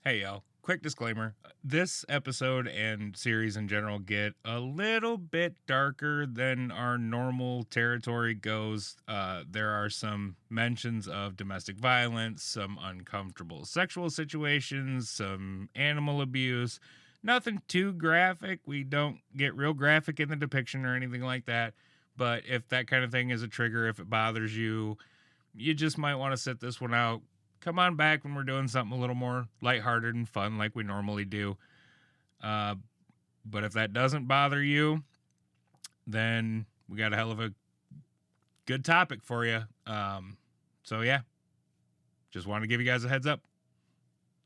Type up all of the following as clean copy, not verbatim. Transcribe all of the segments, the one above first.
Hey, y'all. Quick disclaimer. This episode and series in general get a little bit darker than our normal territory goes. There are some mentions of domestic violence, some uncomfortable sexual situations, some animal abuse. Nothing too graphic. We don't get real graphic in the depiction or anything like that. But if that kind of thing is a trigger, if it bothers you, you just might want to sit this one out. Come on back when we're doing something a little more lighthearted and fun like we normally do. Uh, but if that doesn't bother you, then we got a hell of a good topic for you. So yeah, just wanted to give you guys a heads up.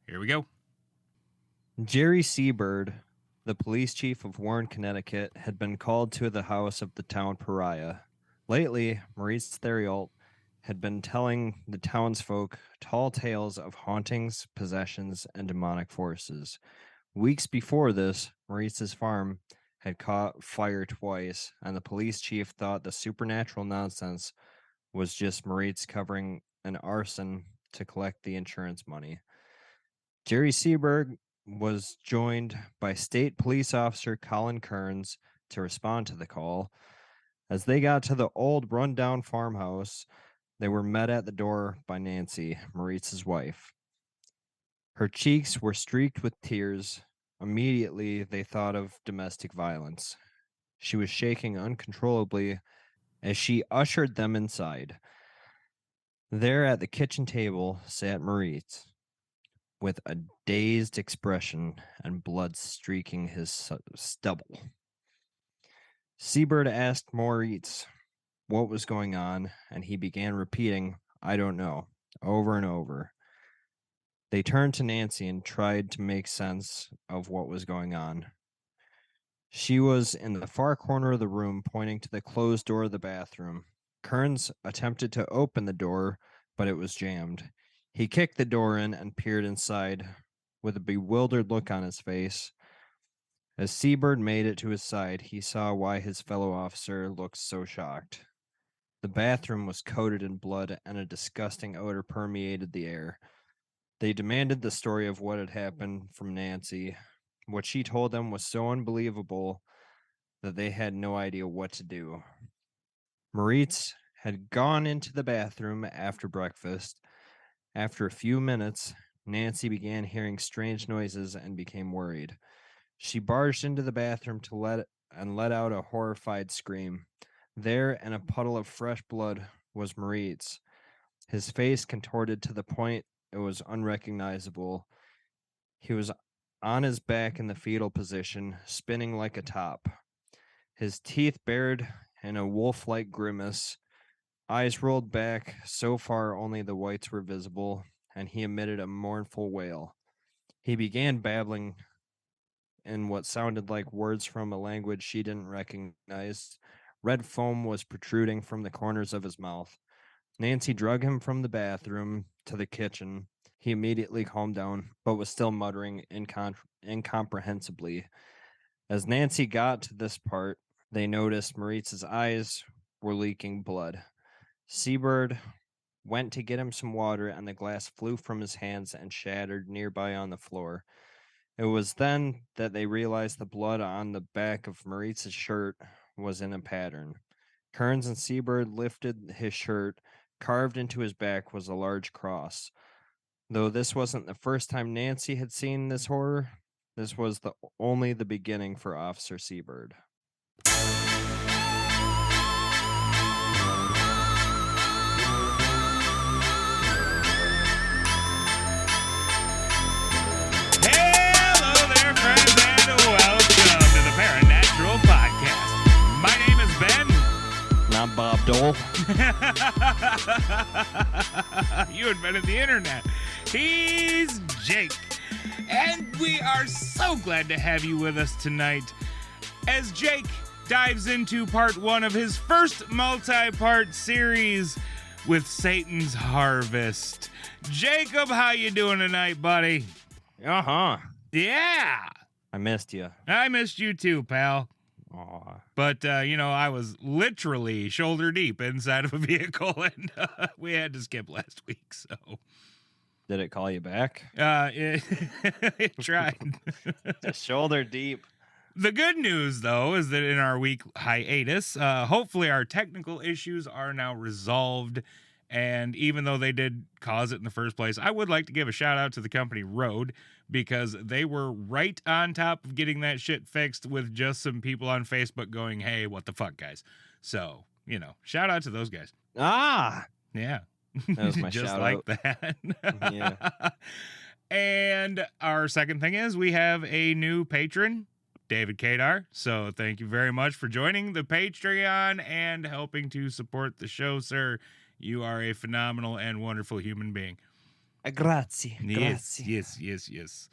Here we go. Jerry Seabird, the police chief of Warren, Connecticut, had been called to the house of the town pariah. Lately, Maurice Theriault had been telling the townsfolk tall tales of hauntings, possessions, and demonic forces. Weeks before this, Maurice's farm had caught fire twice, and the police chief thought the supernatural nonsense was just Maurice covering an arson to collect the insurance money. Jerry Seaberg was joined by State Police Officer Colin Kearns to respond to the call. As they got to the old rundown farmhouse, they were met at the door by Nancy, Maurice's wife. Her cheeks were streaked with tears. Immediately, they thought of domestic violence. She was shaking uncontrollably as she ushered them inside. There at the kitchen table sat Maurice, with a dazed expression and blood streaking his stubble. Seabird asked Moritz what was going on, and he began repeating, "I don't know," over and over. They turned to Nancy and tried to make sense of what was going on. She was in the far corner of the room, pointing to the closed door of the bathroom. Kearns attempted to open the door, but it was jammed. He kicked the door in and peered inside, with a bewildered look on his face. As Seabird made it to his side, he saw why his fellow officer looked so shocked. The bathroom was coated in blood, and a disgusting odor permeated the air. They demanded the story of what had happened from Nancy. What she told them was so unbelievable that they had no idea what to do. Moritz had gone into the bathroom after breakfast. After a few minutes, Nancy began hearing strange noises and became worried. She barged into the bathroom to let out a horrified scream. There, in a puddle of fresh blood, was Moritz, his face contorted to the point it was unrecognizable. He was on his back in the fetal position, spinning like a top. His teeth bared in a wolf-like grimace, eyes rolled back so far only the whites were visible, and he emitted a mournful wail. He began babbling in what sounded like words from a language she didn't recognize. Red foam was protruding from the corners of his mouth. Nancy dragged him from the bathroom to the kitchen. He immediately calmed down, but was still muttering incomprehensibly. As Nancy got to this part, they noticed Maurice's eyes were leaking blood. Seabird went to get him some water, and the glass flew from his hands and shattered nearby on the floor. It was then that they realized the blood on the back of Maurice's shirt was in a pattern. Kearns and Seabird lifted his shirt. Carved into his back was a large cross. Though this wasn't the first time Nancy had seen this horror, this was only the beginning for Officer Seabird. Hello there, friends, and welcome to the Paranatural Podcast. My name is Ben. And I'm Bob Dole. You invented the internet. He's Jake. And we are so glad to have you with us tonight as Jake dives into part one of his first multi-part series with Satan's Harvest. Jacob, how you doing tonight, buddy? Uh-huh. Yeah. I missed you. I missed you too, pal. Aw. But, I was literally shoulder deep inside of a vehicle, and we had to skip last week, so. Did it call you back? It, it tried. Just shoulder deep. The good news, though, is that in our week hiatus, hopefully our technical issues are now resolved. And even though they did cause it in the first place, I would like to give a shout out to the company Rode, because they were right on top of getting that shit fixed with just some people on Facebook going, hey, what the fuck, guys? So, shout out to those guys. Ah, Yeah. that was my just shout like out. that. Yeah. And our second thing is we have a new patron, David Kadar. So thank you very much for joining the Patreon and helping to support the show, sir. You are a phenomenal and wonderful human being. Grazie. Yes.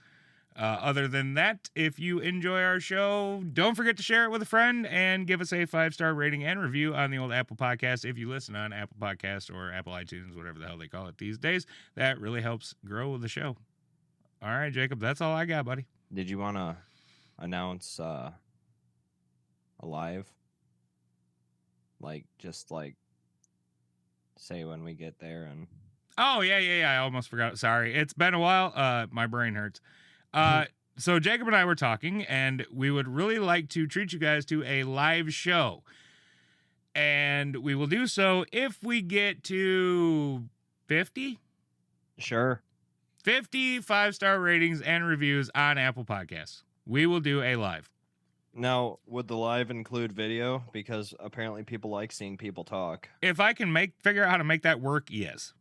Other than that, if you enjoy our show, don't forget to share it with a friend and give us a 5-star rating and review on the old Apple Podcast. If you listen on Apple Podcast or Apple iTunes, whatever the hell they call it these days, that really helps grow the show. All right, Jacob, that's all I got, buddy. Did you want to announce a live? Just say when we get there and. Oh, yeah. I almost forgot. Sorry. It's been a while. My brain hurts. So Jacob and I were talking, and we would really like to treat you guys to a live show. And we will do so if we get to 50? Sure. 50 5-star ratings and reviews on Apple Podcasts. We will do a live. Now, would the live include video? Because apparently people like seeing people talk. If I can figure out how to make that work, yes.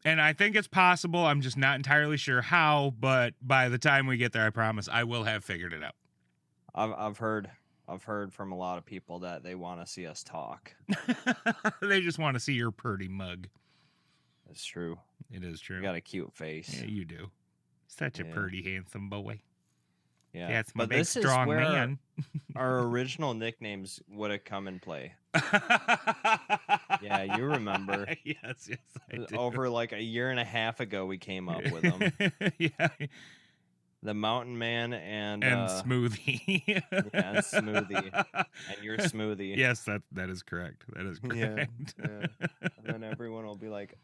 And I think it's possible. I'm just not entirely sure how, but by the time we get there, I promise I will have figured it out. I've heard from a lot of people that they want to see us talk. They just want to see your pretty mug. That's true. It is true. You got a cute face. Yeah, you do. Such a pretty, handsome boy. Yeah. That's my big, strong man. Our original nicknames would have come in play. Yeah, you remember. Yes, I do. Over like a year and a half ago, we came up with them. Yeah. The Mountain Man and Smoothie. Yeah, and Smoothie. And your Smoothie. Yes, that is correct. That is correct. Yeah. And then everyone will be like,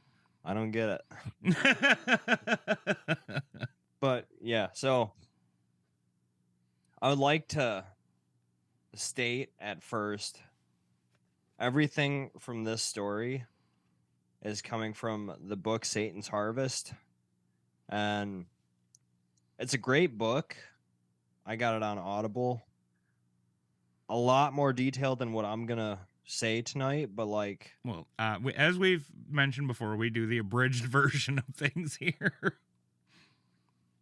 I don't get it. But yeah, so I would like to state at first, everything from this story is coming from the book Satan's Harvest. And it's a great book. I got it on Audible. A lot more detailed than what I'm going to say tonight, but well, as we've mentioned before, we do the abridged version of things here.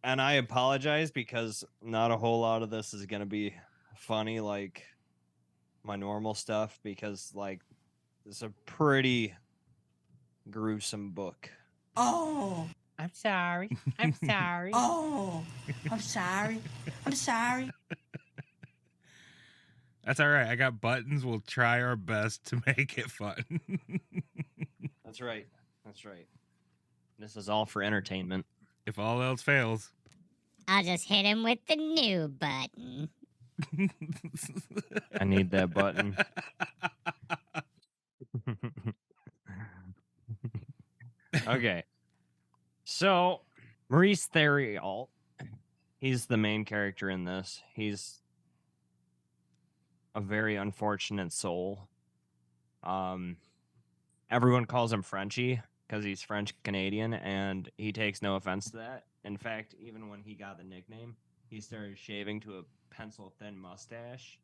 And I apologize because not a whole lot of this is going to be funny like my normal stuff, because it's a pretty gruesome book. Oh, I'm sorry. I'm sorry. oh, I'm sorry. I'm sorry. That's all right. I got buttons. We'll try our best to make it fun. That's right. This is all for entertainment. If all else fails. I'll just hit him with the new button. I need that button. Okay. So, Maurice Theriault, he's the main character in this. He's a very unfortunate soul. Everyone calls him Frenchie because he's French Canadian, and he takes no offense to that. In fact, even when he got the nickname, he started shaving to a pencil thin mustache.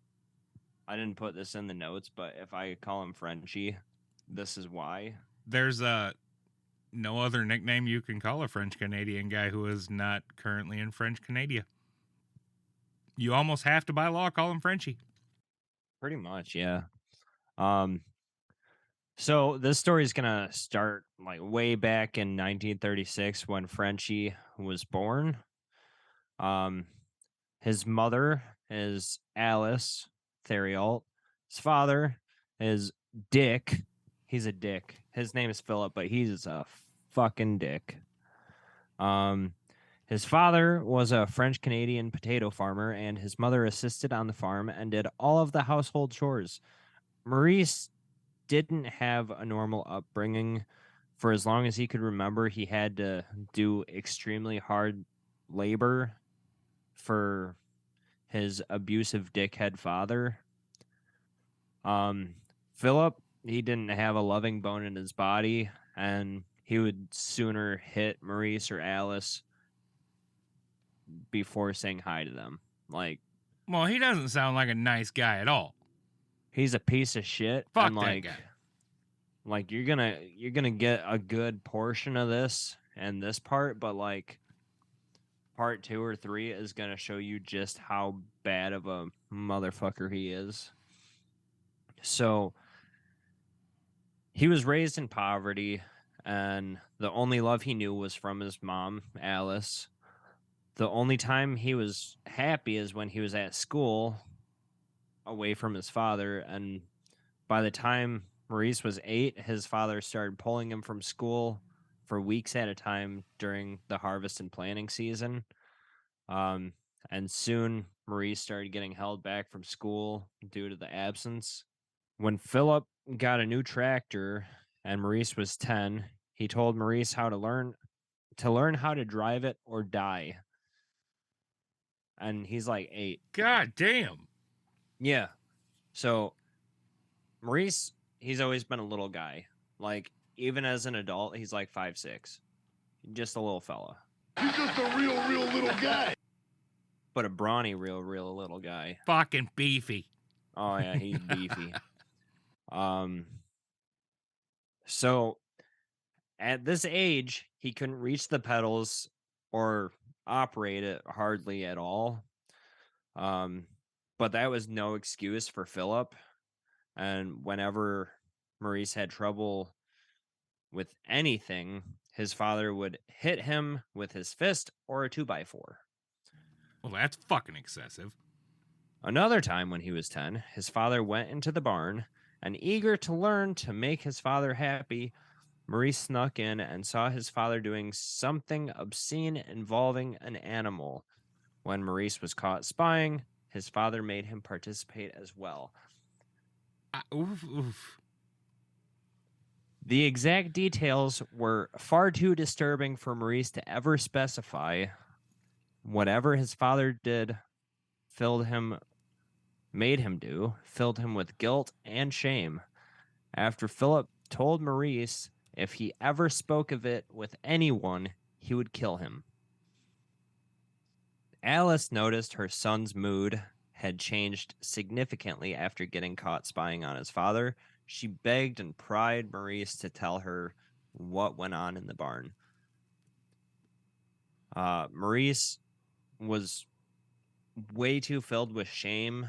I didn't put this in the notes, but if I call him Frenchie, this is why. There's no other nickname you can call a French Canadian guy who is not currently in French Canada. You almost have to, by law, call him Frenchie. Pretty much, yeah. So this story is gonna start way back in 1936 when Frenchie was born. His mother is Alice Theriault. His father is Dick. He's a dick. His name is Philip, but he's a fucking dick. His father was a French Canadian potato farmer, and his mother assisted on the farm and did all of the household chores. Maurice didn't have a normal upbringing for as long as he could remember, he had to do extremely hard labor for his abusive dickhead father. Philip, he didn't have a loving bone in his body, and he would sooner hit Maurice or Alice before saying hi to them. Like, Well, he doesn't sound like a nice guy at all. he's a piece of shit. Fuck and that guy. Like you're gonna get a good portion of this and this part, but like part 2 or 3 is gonna show you just how bad of a motherfucker he is. So he was raised in poverty, and the only love he knew was from his mom, Alice. The only time he was happy is when he was at school away from his father, and by the time Maurice was 8, his father started pulling him from school for weeks at a time during the harvest and planting season. And soon Maurice started getting held back from school due to the absence. When Philip got a new tractor and Maurice was 10, he told Maurice how to learn how to drive it or die. And he's like 8. God damn. Yeah. So Maurice, he's always been a little guy. Like, even as an adult, he's like 5'6". Just a little fella. He's just a real little guy. But a brawny, real little guy. Fucking beefy. Oh, yeah, he's beefy. So, at this age, he couldn't reach the pedals or operate it hardly at all. But that was no excuse for Philip. And whenever Maurice had trouble with anything, his father would hit him with his fist or a 2x4. Well, that's fucking excessive. Another time when he was 10, his father went into the barn, and eager to learn to make his father happy, Maurice snuck in and saw his father doing something obscene involving an animal. When Maurice was caught spying, his father made him participate as well. Oof. The exact details were far too disturbing for Maurice to ever specify. Whatever his father did filled him with guilt and shame. After Philip told Maurice if he ever spoke of it with anyone, he would kill him. Alice noticed her son's mood had changed significantly after getting caught spying on his father. She begged and pried Maurice to tell her what went on in the barn. Maurice was way too filled with shame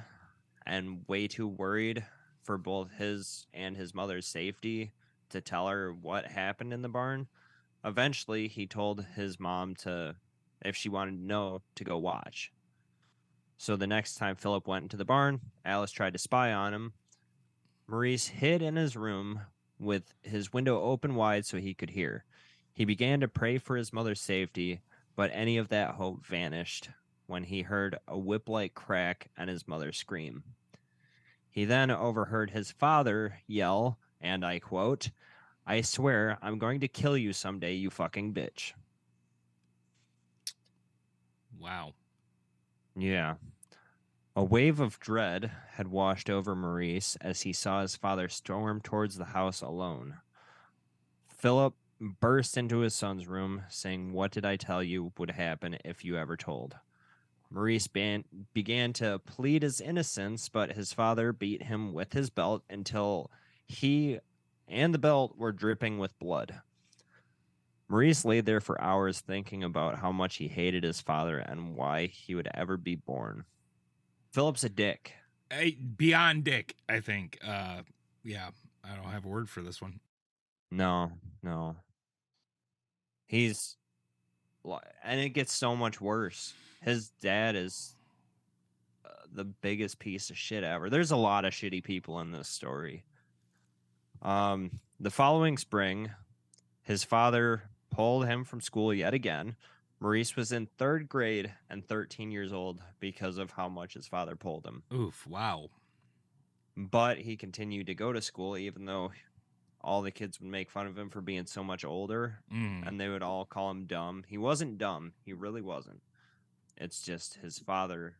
and way too worried for both his and his mother's safety to tell her what happened in the barn. Eventually, he told his mom if she wanted to know, to go watch. So the next time Philip went into the barn, Alice tried to spy on him. Maurice hid in his room with his window open wide so he could hear. He began to pray for his mother's safety, but any of that hope vanished when he heard a whip-like crack and his mother scream. He then overheard his father yell, and I quote, "I swear I'm going to kill you someday, you fucking bitch." Wow. Yeah. A wave of dread had washed over Maurice as he saw his father storm towards the house alone. Philip burst into his son's room, saying, "What did I tell you would happen if you ever told?" Maurice began to plead his innocence, but his father beat him with his belt until he and the belt were dripping with blood. Maurice lay there for hours thinking about how much he hated his father and why he would ever be born. Philip's a dick. Beyond dick, I think. Yeah, I don't have a word for this one. No. And it gets so much worse. His dad is the biggest piece of shit ever. There's a lot of shitty people in this story. The following spring, his father pulled him from school yet again. Maurice was in 3rd grade and 13 years old because of how much his father pulled him. Oof, wow. But he continued to go to school even though all the kids would make fun of him for being so much older, Mm. and they would all call him dumb. He wasn't dumb. He really wasn't. It's just his father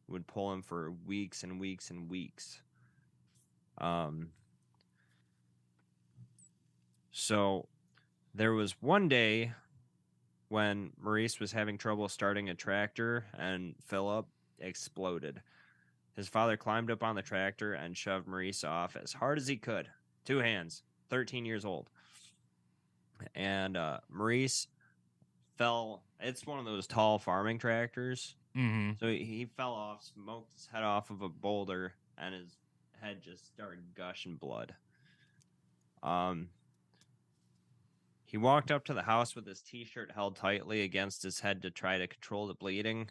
would pull him for weeks and weeks and weeks. So there was one day when Maurice was having trouble starting a tractor and Philip exploded. His father climbed up on the tractor and shoved Maurice off as hard as he could. 2 hands, 13 years old. And Maurice fell. It's one of those tall farming tractors. Mm-hmm. So he fell off, smoked his head off of a boulder, and his head just started gushing blood. He walked up to the house with his t-shirt held tightly against his head to try to control the bleeding.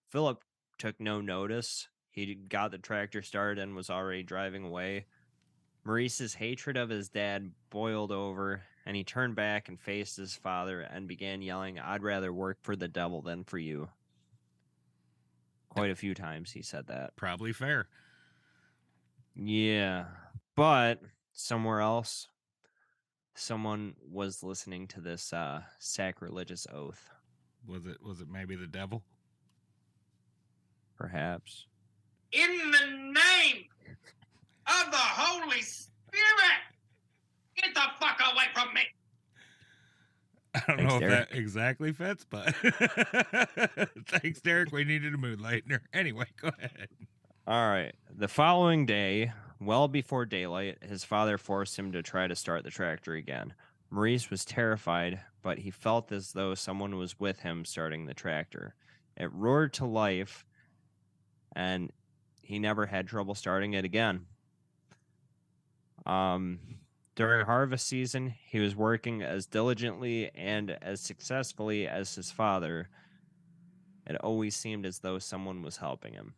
Philip took no notice. He got the tractor started and was already driving away. Maurice's hatred of his dad boiled over, and he turned back and faced his father and began yelling, "I'd rather work for the devil than for you." Quite a few times he said that. Probably fair. Yeah. But somewhere else, someone was listening to this sacrilegious oath. Was it maybe the devil? Perhaps. In the name of the Holy Spirit, get the fuck away from me. I don't Thanks, know if Derek. that exactly fits, but thanks, Derek. We needed a mood lightener. Anyway, go ahead. All right. The following day, well before daylight, his father forced him to try to start the tractor again. Maurice was terrified, but he felt as though someone was with him starting the tractor. It roared to life, and he never had trouble starting it again. During harvest season, he was working as diligently and as successfully as his father. It always seemed as though someone was helping him.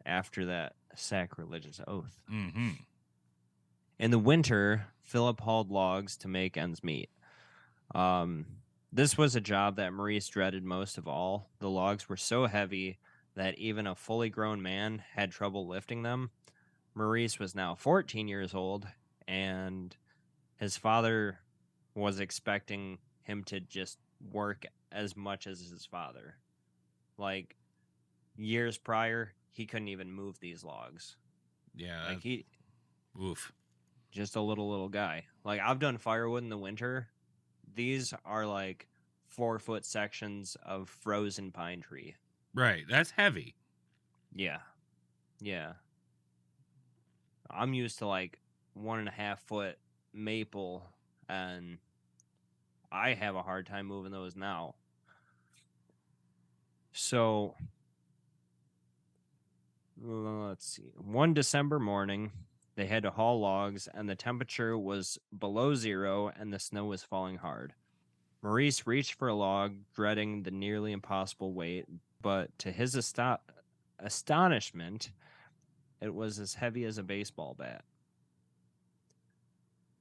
After that sacrilegious oath. Mm-hmm. In the winter, Philip hauled logs to make ends meet. This was a job that Maurice dreaded most of all. The logs were so heavy that even a fully grown man had trouble lifting them. Maurice was now 14 years old, and his father was expecting him to just work as much as his father. Like, years prior, he couldn't even move these logs. Yeah. Like, he Oof. just a little guy. Like, I've done firewood in the winter. These are like 4-foot sections of frozen pine tree. Right. That's heavy. Yeah. I'm used to like 1.5 foot maple, and I have a hard time moving those now. So let's see. One December morning, they had to haul logs, and the temperature was below 0, and the snow was falling hard. Maurice reached for a log, dreading the nearly impossible weight, but to his astonishment, it was as heavy as a baseball bat.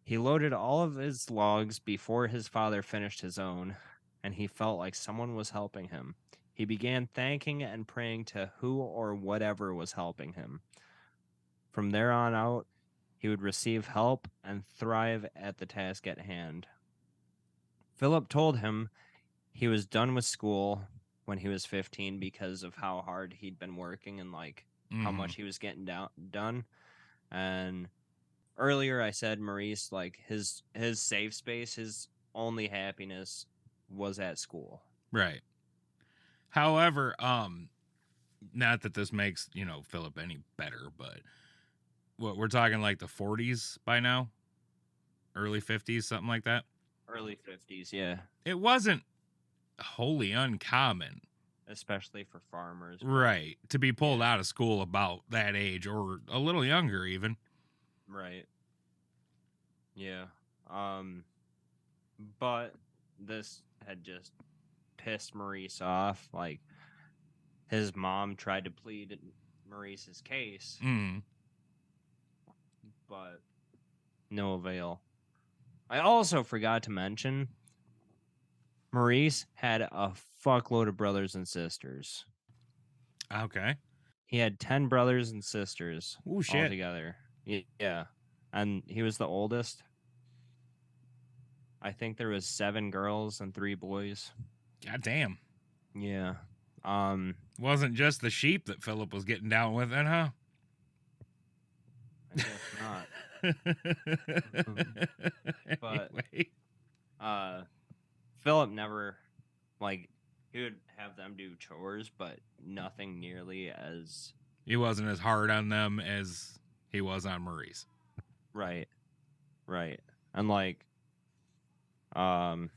He loaded all of his logs before his father finished his own, and he felt like someone was helping him. He began thanking and praying to who or whatever was helping him. From there on out, he would receive help and thrive at the task at hand. Philip told him he was done with school when he was 15 because of how hard he'd been working and like how much he was getting done. And earlier I said Maurice, like his safe space, his only happiness was at school. Right. However, not that this makes, Philip any better, but what we're talking like the 40s by now, early 50s, something like that. Early 50s, yeah. It wasn't wholly uncommon, Especially for farmers. right, to be pulled out of school about that age or a little younger even. Right. Yeah. But this had just pissed Maurice off. Like, his mom tried to plead Maurice's case, but no avail. I also forgot to mention Maurice had a fuckload of brothers and sisters. Okay. He had 10 brothers and sisters Oh, shit. altogether. Yeah. And he was the oldest. I think there was 7 girls and 3 boys. God damn. Yeah. Wasn't just the sheep that Philip was getting down with then, huh? I guess not. But Anyway. Philip never, like, he would have them do chores, but nothing nearly as He wasn't as hard on them as he was on Maurice. right. And like, let's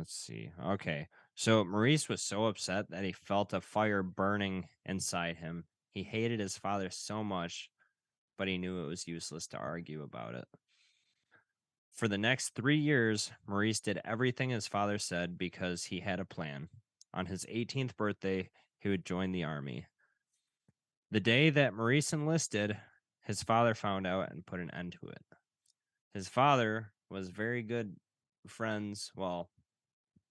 see. Okay. So Maurice was so upset that he felt a fire burning inside him. He hated his father so much, but he knew it was useless to argue about it. For the next 3 years, Maurice did everything his father said because he had a plan. On his 18th birthday, he would join the army. The day that Maurice enlisted, his father found out and put an end to it. His father was very good friends. Well,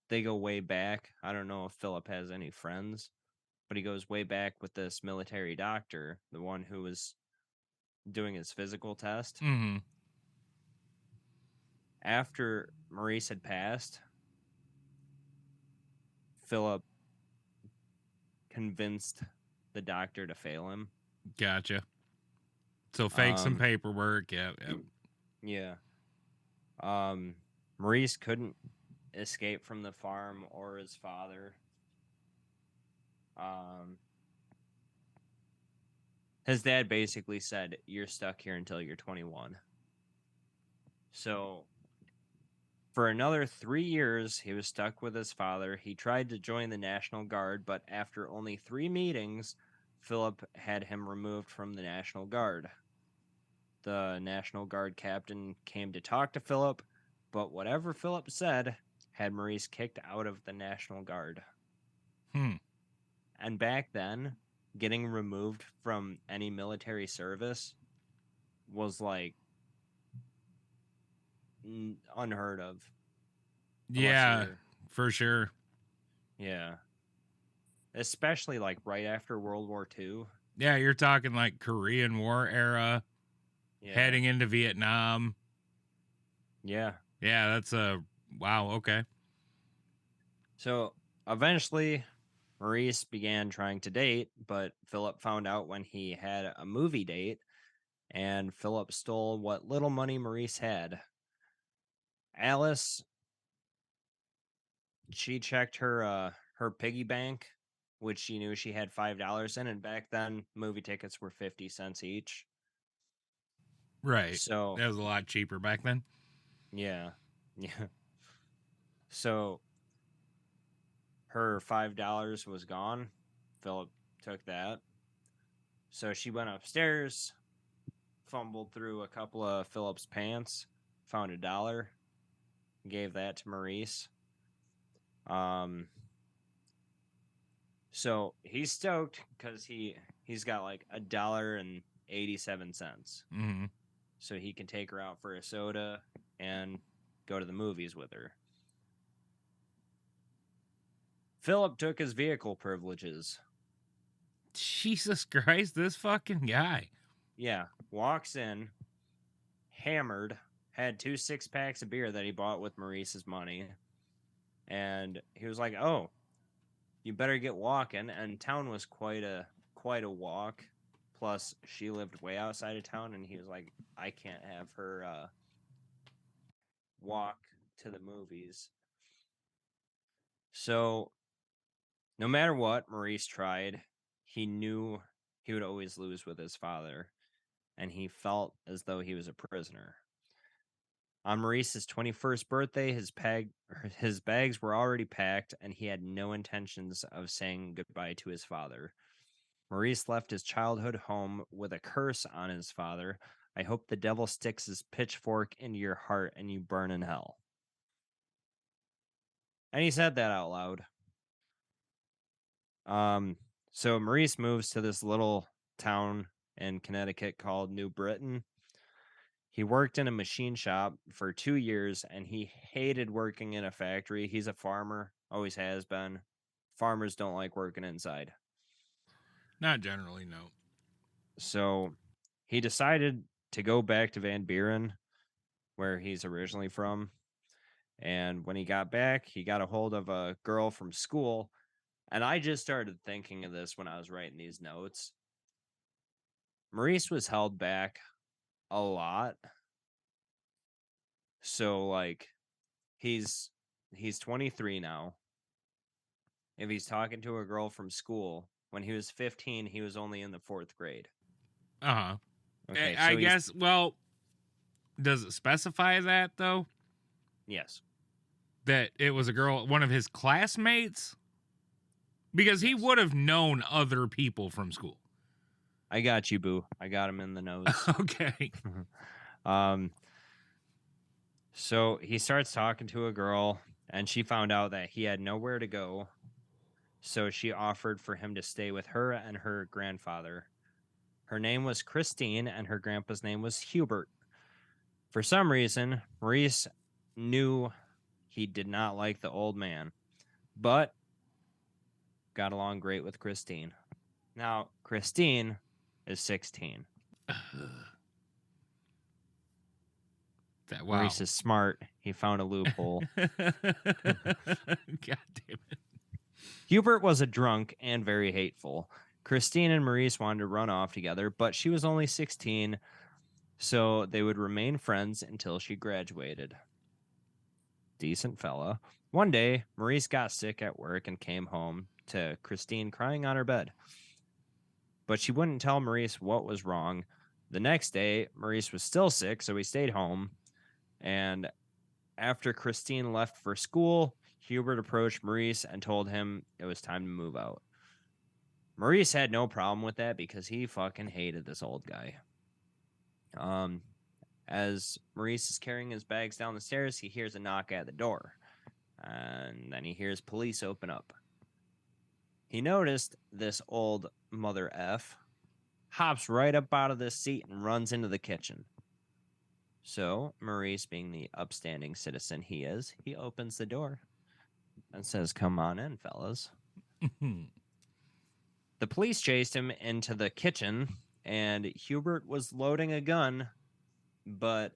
they go way back. I don't know if Philip has any friends, but he goes way back with this military doctor, the one who was doing his physical test. Mm-hmm. After Maurice had passed, Philip convinced the doctor to fail him. Gotcha. So fake some paperwork. Yeah. Yeah. Maurice couldn't escape from the farm or his father. His dad basically said, "You're stuck here until you're 21." So for another 3 years, he was stuck with his father. He tried to join the National Guard, but after only 3 meetings, Philip had him removed from the National Guard. The National Guard captain came to talk to Philip, but whatever Philip said had Maurice kicked out of the National Guard. And back then, getting removed from any military service was like unheard of. Yeah, for sure. Yeah. Especially like right after World War II. Yeah, you're talking like Korean War era, heading into Vietnam. Yeah. Yeah, that's wow, okay. So eventually, Maurice began trying to date, but Philip found out when he had a movie date, and Philip stole what little money Maurice had. Alice, she checked her piggy bank, which she knew she had $5 in, and back then movie tickets were 50 cents each. Right. So that was a lot cheaper back then. Yeah. So her $5 was gone. Philip took that. So she went upstairs, fumbled through a couple of Philip's pants, found $1, gave that to Maurice. So he's stoked because he's got like $1.87. Mm-hmm. So he can take her out for a soda and go to the movies with her. Philip took his vehicle privileges. Jesus Christ, this fucking guy. Yeah, walks in, hammered, had 2 6-packs of beer that he bought with Maurice's money. And he was like, "Oh, you better get walking." And town was quite a walk. Plus, she lived way outside of town, and he was like, "I can't have her walk to the movies." So, no matter what Maurice tried, he knew he would always lose with his father, and he felt as though he was a prisoner. On Maurice's 21st birthday, his bags were already packed, and he had no intentions of saying goodbye to his father. Maurice left his childhood home with a curse on his father. "I hope the devil sticks his pitchfork into your heart and you burn in hell." And he said that out loud. So Maurice moves to this little town in Connecticut called New Britain. He worked in a machine shop for 2 years, and he hated working in a factory. He's a farmer, always has been. Farmers don't like working inside. Not generally, no. So he decided to go back to Van Buren, where he's originally from. And when he got back, he got a hold of a girl from school. And I just started thinking of this when I was writing these notes. Maurice was held back a lot. So like he's 23 now. If he's talking to a girl from school, when he was 15, he was only in the 4th grade. Uh-huh. Okay, I so he's guess, well, does it specify that, though? yes. That it was a girl, one of his classmates? Because he Yes. would have known other people from school. I got you, boo. I got him in the nose. Okay. So he starts talking to a girl, and she found out that he had nowhere to go. So she offered for him to stay with her and her grandfather. Her name was Christine, and her grandpa's name was Hubert. For some reason, Maurice knew he did not like the old man, but got along great with Christine. Now, Christine is 16. Wow. Maurice is smart. He found a loophole. God damn it. Hubert was a drunk and very hateful. Christine and Maurice wanted to run off together, but she was only 16, so they would remain friends until she graduated. Decent fella. One day, Maurice got sick at work and came home to Christine crying on her bed. But she wouldn't tell Maurice what was wrong. The next day, Maurice was still sick, so he stayed home. And after Christine left for school, Hubert approached Maurice and told him it was time to move out. Maurice had no problem with that because he fucking hated this old guy. As Maurice is carrying his bags down the stairs, he hears a knock at the door. And then he hears police open up. He noticed this old mother F hops right up out of this seat and runs into the kitchen. So, Maurice, being the upstanding citizen he is, he opens the door and says, "Come on in, fellas." The police chased him into the kitchen, and Hubert was loading a gun, but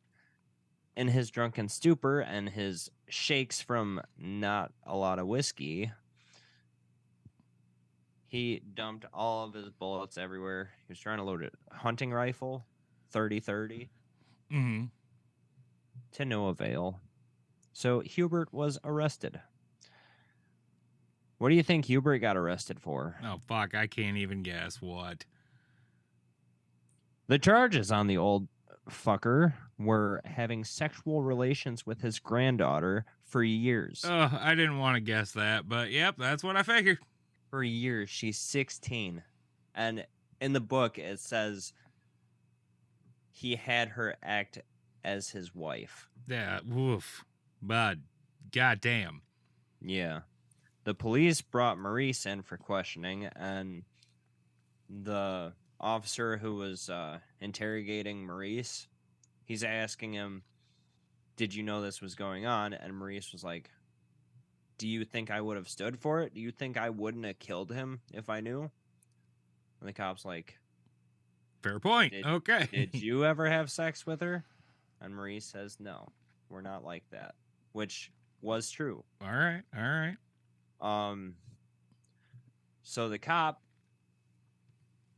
in his drunken stupor and his shakes from not a lot of whiskey, he dumped all of his bullets everywhere. He was trying to load a hunting rifle, 30-30, Mm-hmm. to no avail. So Hubert was arrested. What do you think Hubert got arrested for? Oh, fuck. I can't even guess what. The charges on the old fucker were having sexual relations with his granddaughter for years. I didn't want to guess that, but yep, that's what I figured. For years. She's 16. And in the book, it says he had her act as his wife. Yeah, woof. But goddamn. Yeah. The police brought Maurice in for questioning, and the officer who was interrogating Maurice, he's asking him, "Did you know this was going on?" And Maurice was like, "Do you think I would have stood for it? Do you think I wouldn't have killed him if I knew?" And the cop's like, Fair point. Okay. "Did you ever have sex with her?" And Maurice says, "No, we're not like that," which was true. All right. All right. So the cop,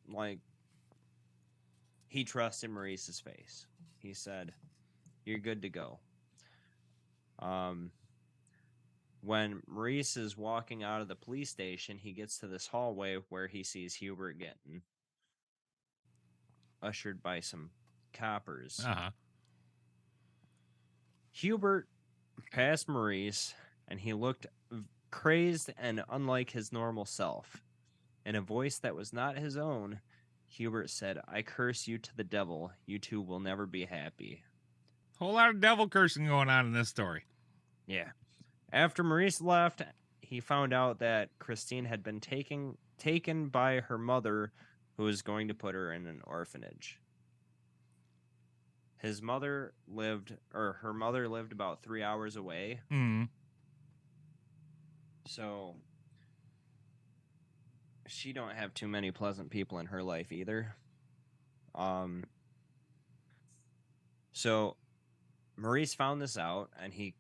like, he trusted Maurice's face. He said, "You're good to go." When Maurice is walking out of the police station, he gets to this hallway where he sees Hubert getting ushered by some coppers. Uh-huh. Hubert passed Maurice, and he looked crazed and unlike his normal self. In a voice that was not his own, Hubert said, "I curse you to the devil. You two will never be happy." Whole lot of devil cursing going on in this story. Yeah. After Maurice left, he found out that Christine had been taken by her mother, who was going to put her in an orphanage. Her mother lived about 3 hours away. Mm-hmm. So she don't have too many pleasant people in her life either. So Maurice found this out, and he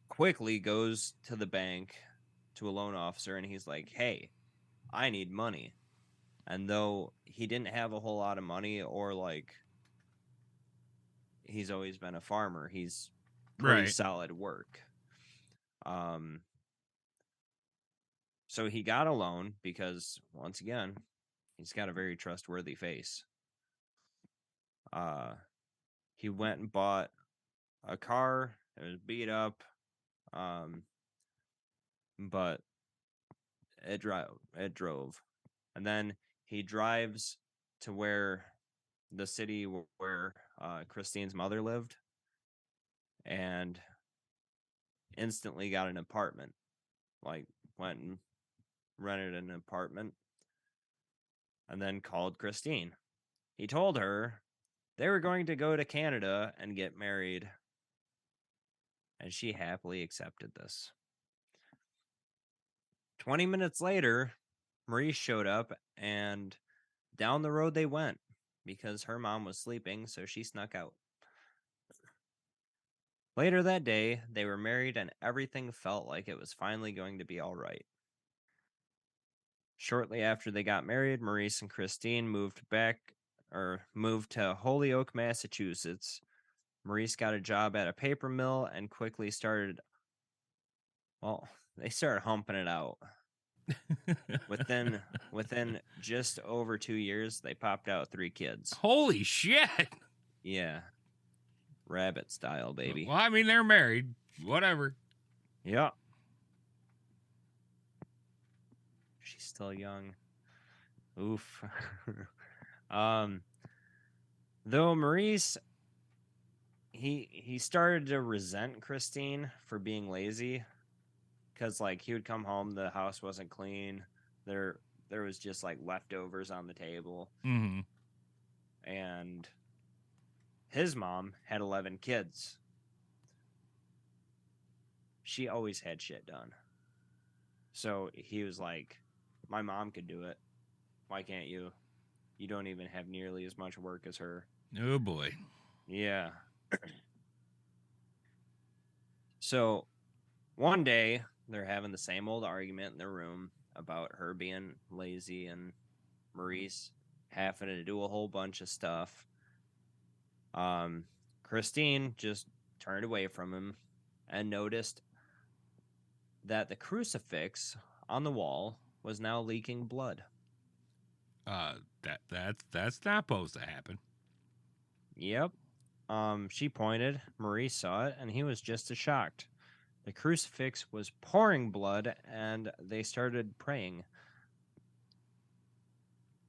quickly goes to the bank to a loan officer, and he's like, "Hey, I need money." And though he didn't have a whole lot of money, or like he's always been a farmer, he's pretty Right. solid work. So he got a loan because, once again, he's got a very trustworthy face. He went and bought a car. It was beat up, but it drove. And then he drives to where the city where Christine's mother lived, and instantly got an apartment. Like, went and rented an apartment, and then called Christine. He told her they were going to go to Canada and get married, and she happily accepted this. 20 minutes later, Maurice showed up, and down the road they went because her mom was sleeping, so she snuck out. Later that day, they were married, and everything felt like it was finally going to be all right. Shortly after they got married, Maurice and Christine moved to Holyoke, Massachusetts. Maurice got a job at a paper mill and quickly started, well, they started humping it out. Within just over 2 years, they popped out 3 kids. Holy shit. Yeah. Rabbit style, baby. Well, I mean, they're married. Whatever. Yeah. She's still young. Oof. Though Maurice, he started to resent Christine for being lazy, because like he would come home, the house wasn't clean, there was just like leftovers on the table, Mm-hmm. and his mom had 11 kids. She always had shit done. So he was like, my mom could do it. Why can't you? You don't even have nearly as much work as her. Oh boy. Yeah. So one day they're having the same old argument in their room about her being lazy and Maurice having to do a whole bunch of stuff. Christine just turned away from him and noticed that the crucifix on the wall was now leaking blood. That's not supposed to happen. Yep. She pointed, Maurice saw it, and he was just as shocked. The crucifix was pouring blood, and they started praying.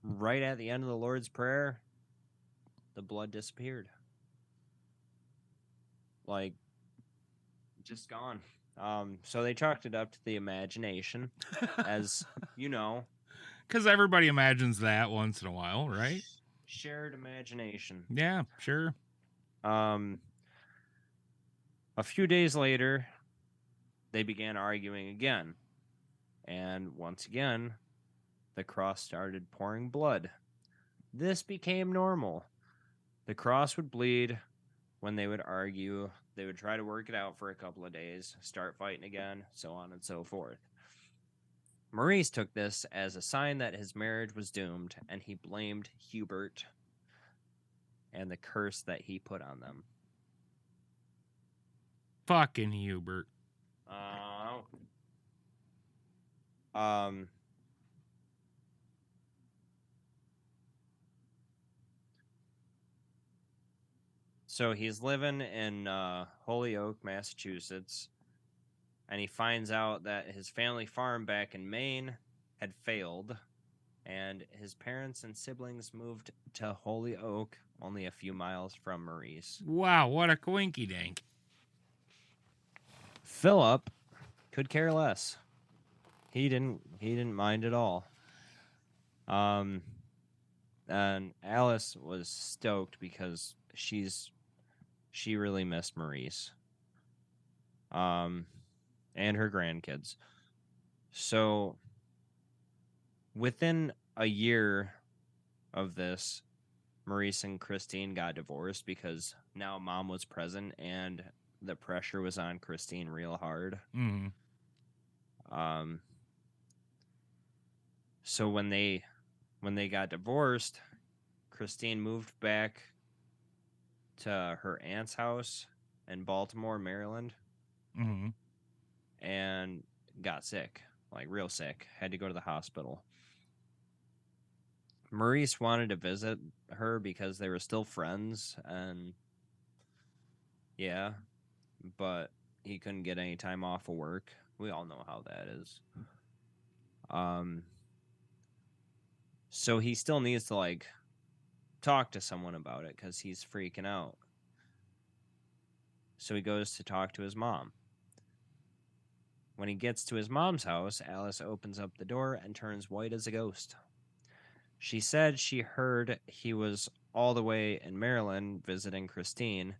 Right at the end of the Lord's Prayer, the blood disappeared. Like, just gone. So they chalked it up to the imagination, as, you know. Because everybody imagines that once in a while, right? Shared imagination. Yeah, sure. A few days later, they began arguing again. And once again, the cross started pouring blood. This became normal. The cross would bleed when they would argue. They would try to work it out for a couple of days, start fighting again, so on and so forth. Maurice took this as a sign that his marriage was doomed, and he blamed Hubert and the curse that he put on them. Fucking Hubert. So he's living in Holyoke, Massachusetts, and he finds out that his family farm back in Maine had failed, and his parents and siblings moved to Holyoke, only a few miles from Maurice. Wow, what a coinky dink. Philip could care less. He didn't mind at all. And Alice was stoked because she really missed Maurice. And her grandkids. So within a year of this, Maurice and Christine got divorced because now mom was present and the pressure was on Christine real hard. Mm-hmm. So when they got divorced, Christine moved back to her aunt's house in Baltimore, Maryland, Mm-hmm. and got sick, like real sick, had to go to the hospital. Maurice wanted to visit her because they were still friends, and yeah, but he couldn't get any time off of work. We all know how that is. So he still needs to like talk to someone about it because he's freaking out. So he goes to talk to his mom. When he gets to his mom's house, Alice opens up the door and turns white as a ghost. She said she heard he was all the way in Maryland visiting Christine.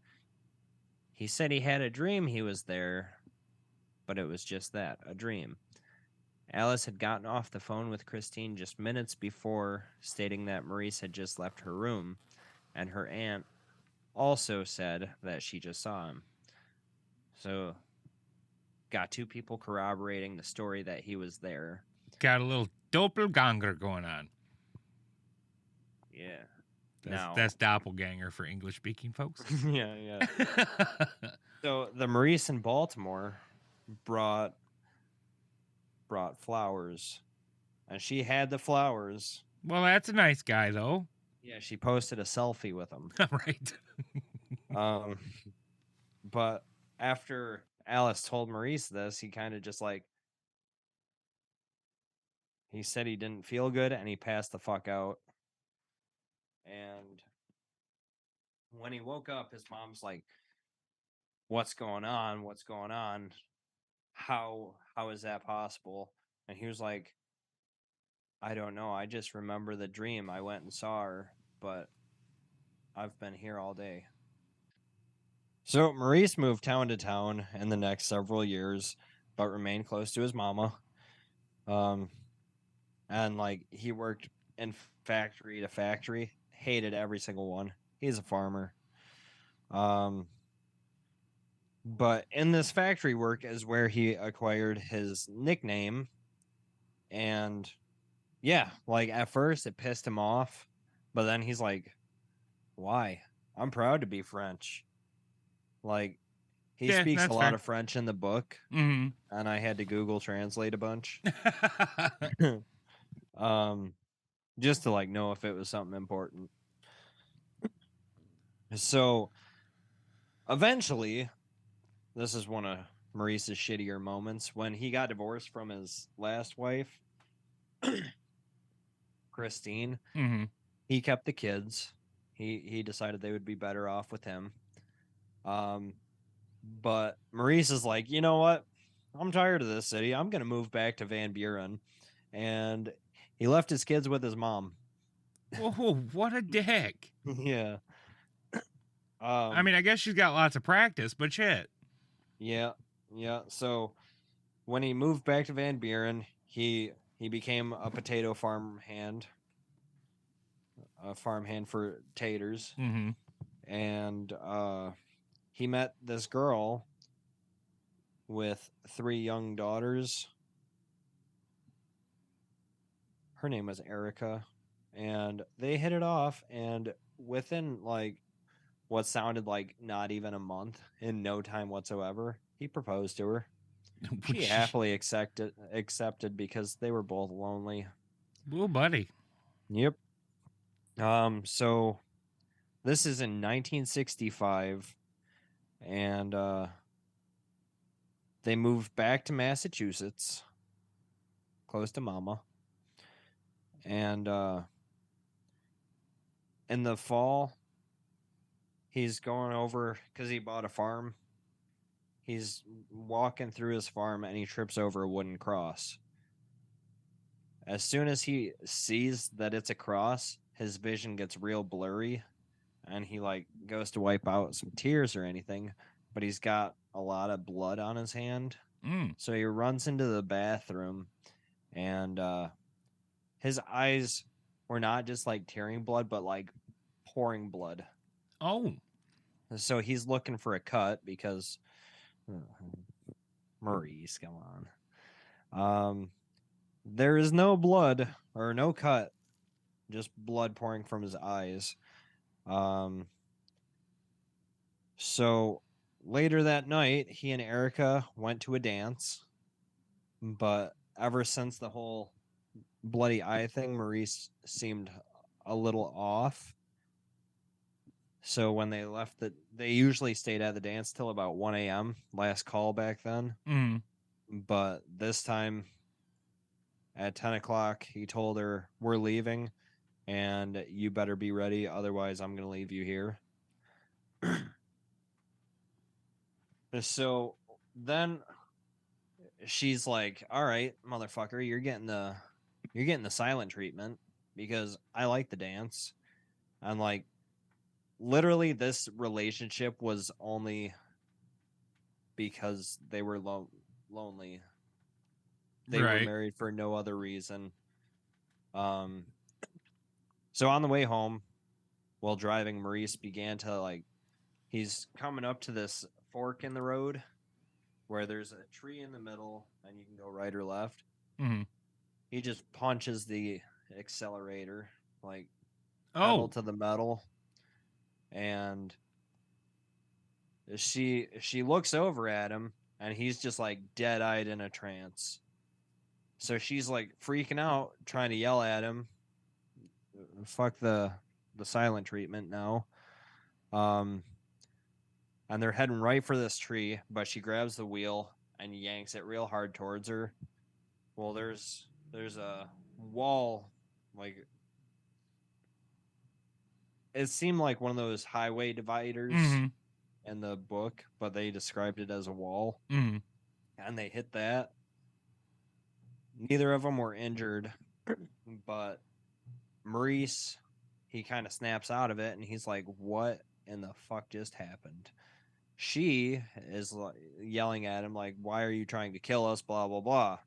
He said he had a dream he was there, but it was just that, a dream. Alice had gotten off the phone with Christine just minutes before, stating that Maurice had just left her room, and her aunt also said that she just saw him. So, got two people corroborating the story that he was there. Got a little doppelganger going on. Yeah. That's doppelganger for English-speaking folks. yeah. So the Maurice in Baltimore brought flowers, and she had the flowers. Well, that's a nice guy, though. Yeah, she posted a selfie with them. Right. But after Alice told Maurice this, he kind of just like, he said he didn't feel good and he passed the fuck out. And when he woke up, his mom's like, what's going on? What's going on? How is that possible? And he was like, I don't know. I just remember the dream. I went and saw her, but I've been here all day. So Maurice moved town to town in the next several years, but remained close to his mama. And like he worked in factory to factory, hated every single one. He's a farmer. But in this factory work is where he acquired his nickname. And yeah, like at first it pissed him off, but then he's like, why? I'm proud to be French. Like, he speaks a lot of French in the book, Mm-hmm. and I had to Google Translate a bunch. Just to like know if it was something important. So eventually, this is one of Maurice's shittier moments when he got divorced from his last wife, Christine. Mm-hmm. He kept the kids. He decided they would be better off with him. But Maurice is like, you know what? I'm tired of this city. I'm gonna move back to Van Buren, and he left his kids with his mom. Whoa, what a dick! Yeah. I mean, I guess she's got lots of practice, but shit. Yeah. So when he moved back to Van Buren, he became a potato farm hand, a farm hand for taters, Mm-hmm. and he met this girl with 3 young daughters. Her name was Erica, and they hit it off, and within like what sounded like not even a month, in no time whatsoever, he proposed to her. She happily accepted because they were both lonely. Well, buddy. Yep. So this is in 1965, and they moved back to Massachusetts, close to Mama. And in the fall, he's going over because he bought a farm. He's walking through his farm and he trips over a wooden cross. As soon as he sees that it's a cross, his vision gets real blurry, and he like goes to wipe out some tears or anything, but he's got a lot of blood on his hand. So he runs into the bathroom, and his eyes were not just like tearing blood, but like pouring blood. Oh, So he's looking for a cut because Maurice, come on. There is no blood or no cut, just blood pouring from his eyes. So later that night, he and Erica went to a dance, but ever since the whole bloody eye thing, Maurice seemed a little off. So when they left, they usually stayed at the dance till about 1 a.m. Last call back then. mm. But this time at 10 o'clock, he told her, "We're leaving, and you better be ready. Otherwise, I'm going to leave you here." So then she's like, "All right, motherfucker, you're getting the silent treatment because I like the dance." And like literally this relationship was only because they were lonely. They were Right. married for no other reason. So on the way home, while driving, Maurice began to like he's coming up to this fork in the road where there's a tree in the middle and you can go right or left. Mm. He just punches the accelerator, like pedal Oh, to the metal, and she looks over at him and he's just like dead-eyed in a trance. So she's like freaking out, trying to yell at him, fuck the silent treatment now. And they're heading right for this tree, but she grabs the wheel and yanks it real hard towards her. Well, there's a wall, like it seemed like one of those highway dividers mm-hmm. in the book, but they described it as a wall, Mm-hmm. and they hit that. Neither of them were injured, but Maurice, he kind of snaps out of it, and he's like, "What in the fuck just happened?" She is yelling at him like, "Why are you trying to kill us?" Blah blah blah.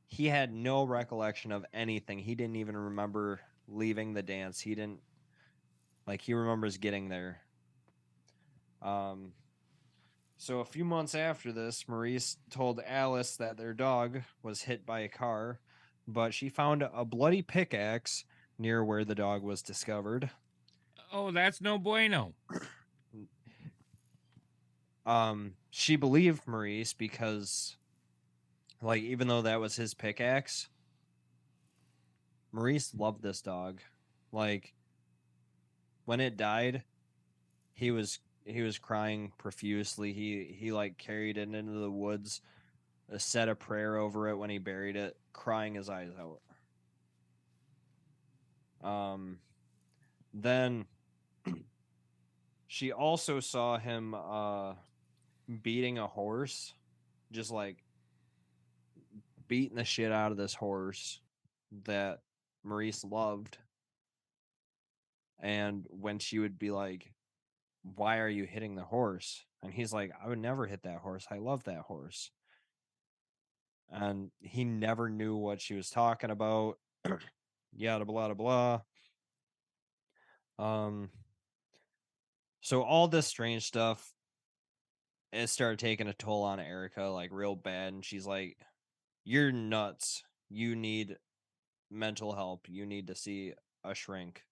He had no recollection of anything. He didn't even remember leaving the dance. He didn't like he remembers getting there. So a few months after this, Maurice told Alice that their dog was hit by a car, but she found a bloody pickaxe near where the dog was discovered. Oh, that's no bueno. She believed Maurice because, like, even though that was his pickaxe, Maurice loved this dog. Like, when it died, he was crying profusely. He like carried it into the woods, said a prayer over it when he buried it, crying his eyes out. Then she also saw him beating a horse, just like beating the shit out of this horse that Maurice loved. And when she would be like, "Why are you hitting the horse?" And he's like, "I would never hit that horse. I love that horse." And he never knew what she was talking about. Yada blah blah blah. So all this strange stuff, it started taking a toll on Erica, like real bad. And she's like, "You're nuts. You need mental help. You need to see a shrink."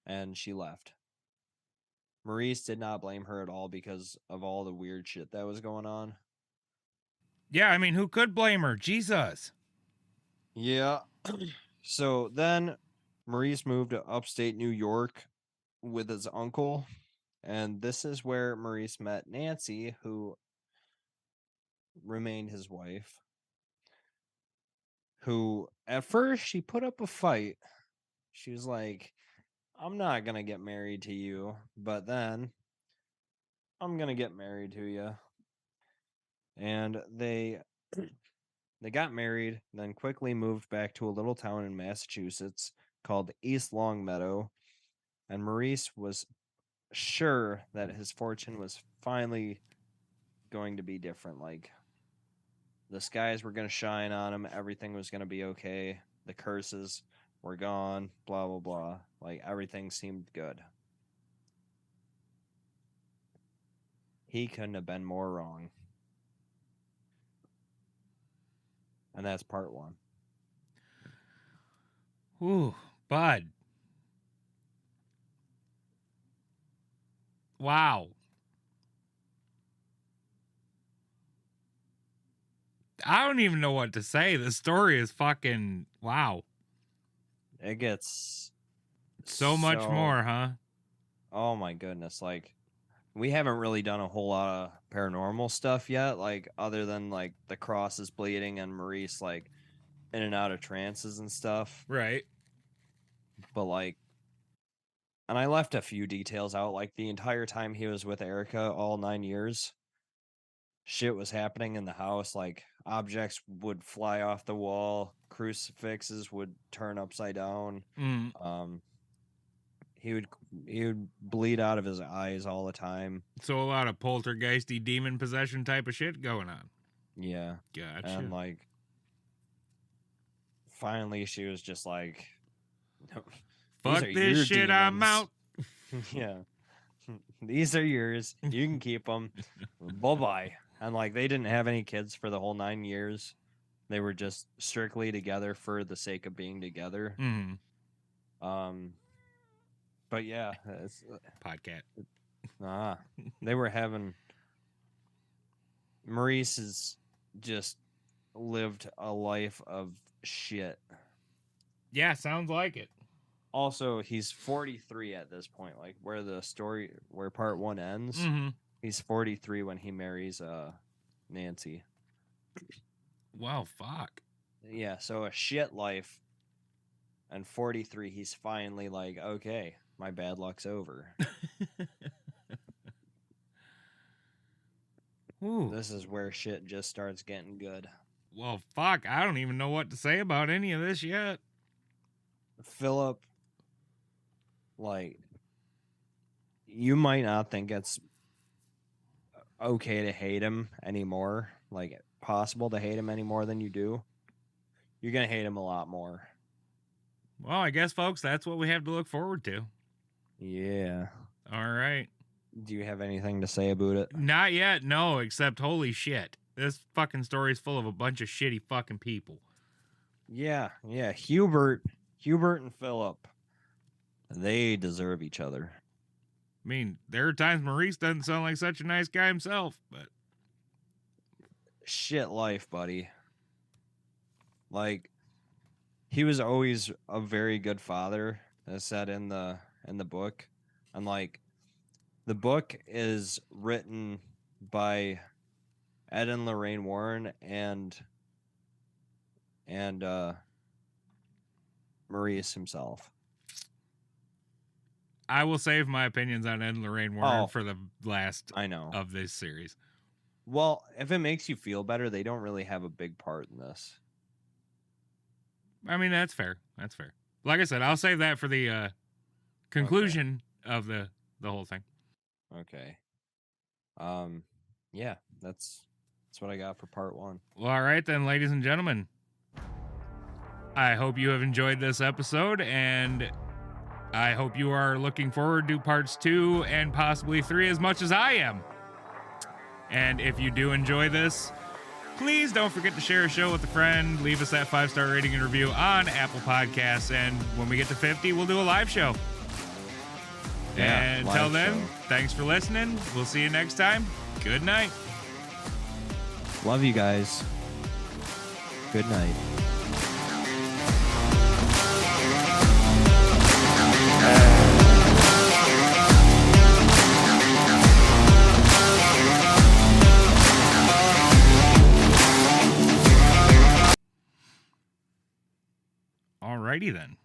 And she left. Maurice did not blame her at all because of all the weird shit that was going on. Yeah, I mean, who could blame her? Jesus. Yeah. So then Maurice moved to upstate New York with his uncle. And this is where Maurice met Nancy, who remained his wife. Who, at first, she put up a fight. She was like, "I'm not going to get married to you, but then I'm going to get married to you." And they got married, then quickly moved back to a little town in Massachusetts called East Longmeadow. And Maurice was sure that his fortune was finally going to be different. Like, the skies were going to shine on him, everything was going to be okay, the curses were gone, blah blah blah. Like, everything seemed good. He couldn't have been more wrong. And that's part 1. Ooh, bud. Wow. I don't even know what to say. The story is fucking wow. It gets So much more, huh? Oh my goodness. Like, we haven't really done a whole lot of paranormal stuff yet, like, other than, like, the cross is bleeding and Maurice, like, in and out of trances and stuff. Right. But, like, and I left a few details out, like, the entire time he was with Erica, all 9 years, shit was happening in the house. Like, objects would fly off the wall, crucifixes would turn upside down. Mm. He would bleed out of his eyes all the time. So a lot of poltergeisty demon possession type of shit going on. Yeah. Gotcha. And, like, finally she was just like, Fuck this shit, I'm out. Yeah. These are yours. You can keep them. Bye-bye. And, like, they didn't have any kids for the whole 9 years. They were just strictly together for the sake of being together. Mm-hmm. But yeah, it's, Podcat. they were having. Maurice has just lived a life of shit. Yeah, sounds like it. Also, he's 43 at this point. Like, where part 1 ends, Mm-hmm. he's 43 when he marries Nancy. Wow, fuck. Yeah, so a shit life. And 43, he's finally like, okay, my bad luck's over. Ooh. This is where shit just starts getting good. Well, fuck, I don't even know what to say about any of this yet. Philip, like, you might not think it's okay to hate him anymore, like, possible to hate him any more than you do. You're gonna hate him a lot more. Well, I guess, folks, that's what we have to look forward to. Yeah. All right. Do you have anything to say about it? Not yet, no, except holy shit. This fucking story is full of a bunch of shitty fucking people. Yeah. Hubert and Philip, they deserve each other. I mean, there are times Maurice doesn't sound like such a nice guy himself, but Shit life, buddy. Like, he was always a very good father, as said in the book. And, like, the book is written by Ed and Lorraine Warren and Maurice himself. I will save my opinions on Ed and Lorraine Warren for the last I know. of this series. Well, if it makes you feel better, they don't really have a big part in this. I mean, that's fair. That's fair. Like I said, I'll save that for the conclusion of the whole thing. Okay. Yeah, that's what I got for part 1. Well, all right then, ladies and gentlemen. I hope you have enjoyed this episode, and I hope you are looking forward to parts 2 and possibly 3 as much as I am. And if you do enjoy this, please don't forget to share a show with a friend. Leave us that 5-star rating and review on Apple Podcasts. And when we get to 50, we'll do a live show. Yeah, and live until then, show. thanks for listening. We'll see you next time. Good night. Love you guys. Good night. Alrighty then.